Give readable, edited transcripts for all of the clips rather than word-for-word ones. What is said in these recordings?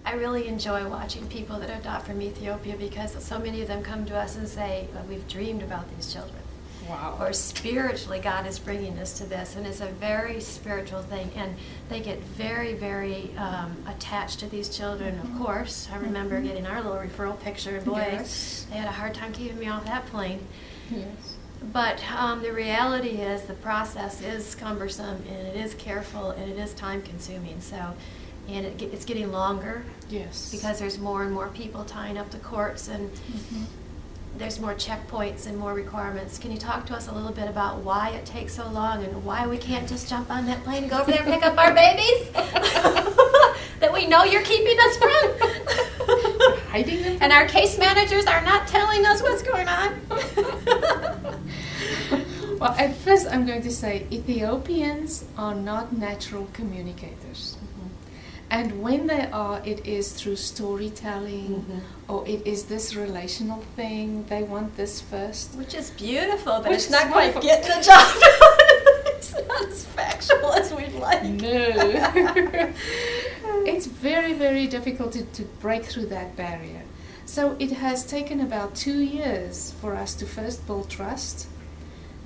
I really enjoy watching people that adopt from Ethiopia because so many of them come to us and say, well, we've dreamed about these children. Wow. Or spiritually, God is bringing us to this, and it's a very spiritual thing. And they get very, very attached to these children. Of course, I remember getting our little referral picture, and boy, they had a hard time keeping me off that plane. Yes. But the reality is the process is cumbersome, and it is careful, and it is time-consuming. So, and it's getting longer. Yes. Because there's more and more people tying up the courts, and there's more checkpoints and more requirements. Can you talk to us a little bit about why it takes so long and why we can't just jump on that plane and go over there and pick up our babies that we know you're keeping us from? Hiding them. And our case managers are not telling us what's going on. Well, at first I'm going to say Ethiopians are not natural communicators. And when they are, it is through storytelling, or it is this relational thing. They want this first. Which is beautiful, but Which it's is not quite wonderful. getting the job done. It's not as factual as we'd like. No. It's very, very difficult to break through that barrier. So it has taken about 2 years for us to first build trust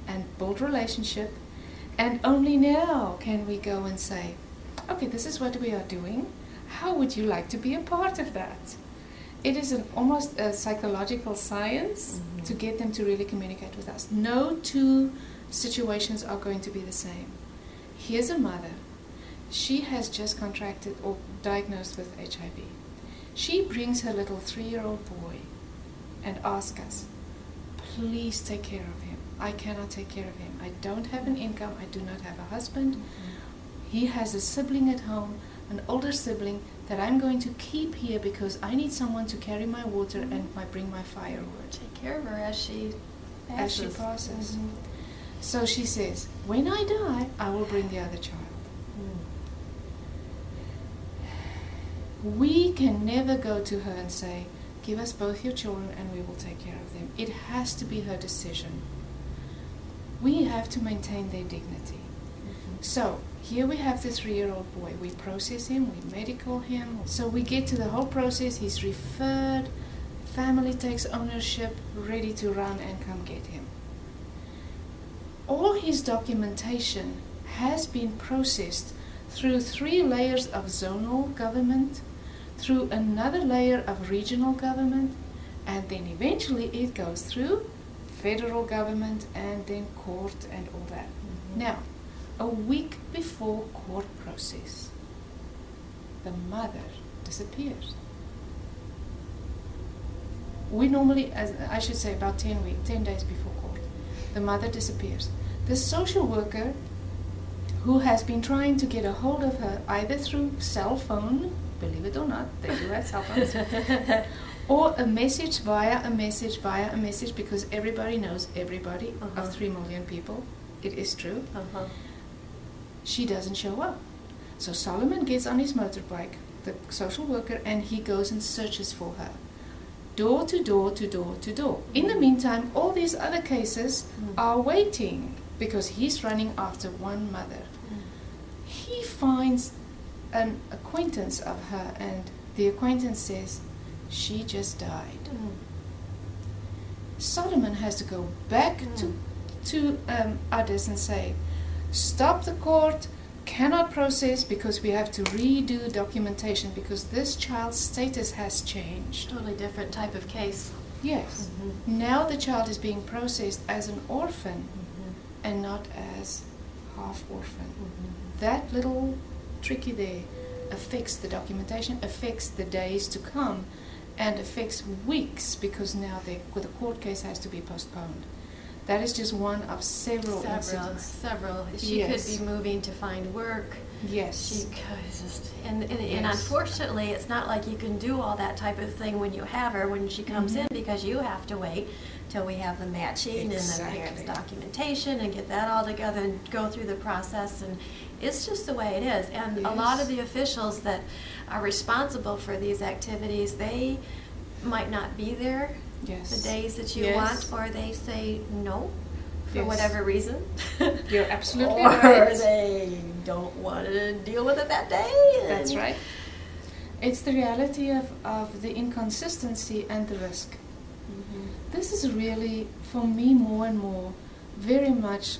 and build relationship. And only now can we go and say, okay, this is what we are doing. How would you like to be a part of that? It is almost a psychological science to get them to really communicate with us. No two situations are going to be the same. Here's a mother. She has just contracted or diagnosed with HIV. She brings her little 3-year-old boy and asks us, please take care of him. I cannot take care of him. I don't have an income. I do not have a husband. He has a sibling at home, an older sibling, that I'm going to keep here because I need someone to carry my water and bring my firewood. Take care of her as she passes. So she says, when I die, I will bring the other child. We can never go to her and say, give us both your children and we will take care of them. It has to be her decision. We have to maintain their dignity. So, here we have the 3-year-old boy. We process him, we medical him. So we get to the whole process. He's referred, family takes ownership, ready to run and come get him. All his documentation has been processed through 3 layers of zonal government, through another layer of regional government, and then eventually it goes through federal government and then court and all that. Now, a week before court process, the mother disappears. We normally, I should say about 10 days before court, the mother disappears. The social worker who has been trying to get a hold of her either through cell phone, believe it or not, they do have cell phones, or a message via a message, because everybody knows everybody of 3 million people. It is true. She doesn't show up. So Solomon gets on his motorbike, the social worker, and he goes and searches for her. Door to door to door to door. In the meantime, all these other cases are waiting because he's running after one mother. He finds an acquaintance of her, and the acquaintance says, she just died. Solomon has to go back to Addis and say, stop the court, cannot process because we have to redo documentation because this child's status has changed. Totally different type of case. Yes. Now the child is being processed as an orphan and not as half orphan. That little tricky there affects the documentation, affects the days to come, and affects weeks because now the court case has to be postponed. That is just one of several incidents. Several. She could be moving to find work. Yes. She could just, and unfortunately, it's not like you can do all that type of thing when you have her, when she comes in, because you have to wait till we have the matching and the parents' documentation and get that all together and go through the process. And it's just the way it is. And a lot of the officials that are responsible for these activities, they might not be there the days that you want, or they say no for whatever reason. You're absolutely or right. Or they don't want to deal with it that day. That's right. It's the reality of the inconsistency and the risk. This is really, for me, more and more, very much.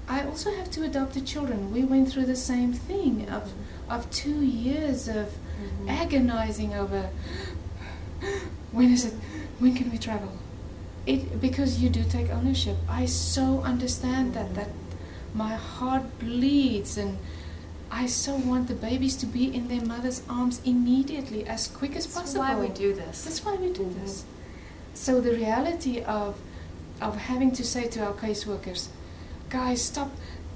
I also have two adopted children. We went through the same thing of 2 years of agonizing over when is it, when can we travel? Because you do take ownership. I so understand that my heart bleeds, and I so want the babies to be in their mother's arms immediately, as quick as possible. That's why we do this. That's why we do this. So the reality of having to say to our caseworkers, guys, stop,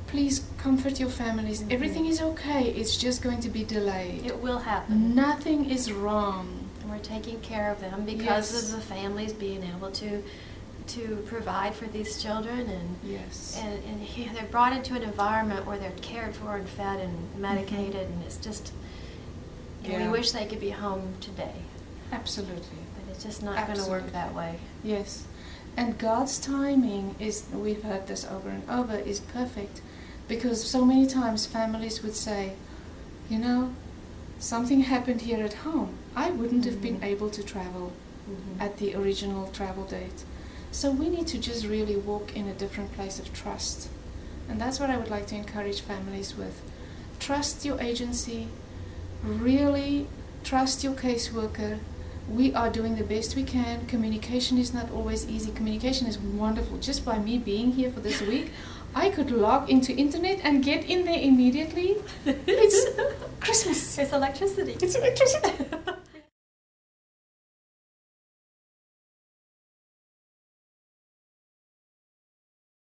please comfort your families. Everything is okay. It's just going to be delayed. It will happen. Nothing is wrong. And we're taking care of them because of the families being able to provide for these children, and they're brought into an environment where they're cared for and fed and medicated, and it's just, and we wish they could be home today. Absolutely. But it's just not going to work that way. Yes. And God's timing is, we've heard this over and over, is perfect. Because so many times families would say, you know, something happened here at home. I wouldn't have been able to travel at the original travel date. So we need to just really walk in a different place of trust. And that's what I would like to encourage families with. Trust your agency. Really trust your caseworker. We are doing the best we can. Communication is not always easy. Communication is wonderful. Just by me being here for this week, I could log into internet and get in there immediately. It's Christmas. It's electricity. It's electricity.